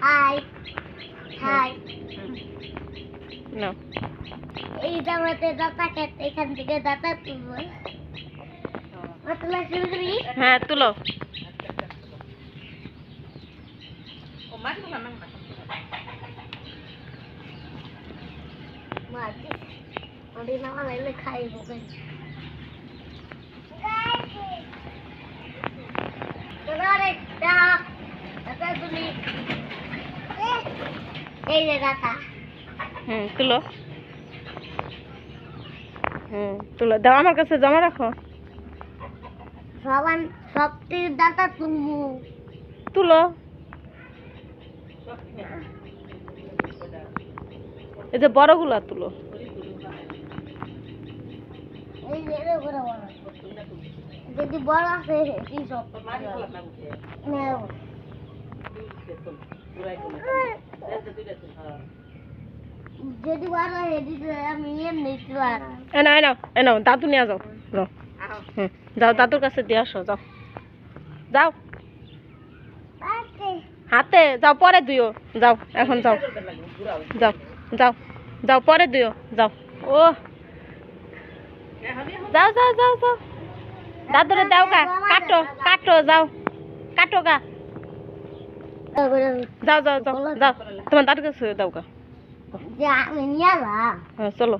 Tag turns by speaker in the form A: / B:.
A: high high
B: না
A: এই জামাতে দাতা কাটতে এখান থেকে দাতা তুলবো তোলা শুরু করি
B: হ্যাঁ তুলো
A: মাটি মাটি না লাইলে খাইবো কেন এই যে দাতা
B: তুলো তুলো দাও আমার কাছে জমা রাখো
A: সবান সবথেকে দাতা তুলবো
B: তুলো এই যে বড়গুলা তুলো
A: এই যে এর বড় বড় যদি বড় আছে এই সব নেও যদি বড় হেডি আমি এমনি তুলার
B: এনো দাদু নিয়ে যাও যাও দাদুর কাছে দিয়ে আসো যাও যাও হাতে যাও পরে দিও যাও এখন যাও যাও যাও যাও পরে দিও যাও ও যাও যাও যাও যাও দাদুরে দাও গা কাটো কাটো যাও কাটো গা যাও যাও যাও যাও তোমার দাদুর কাছে দাও গা
A: যে আমি নিয়ে যা
B: হ্যাঁ চলো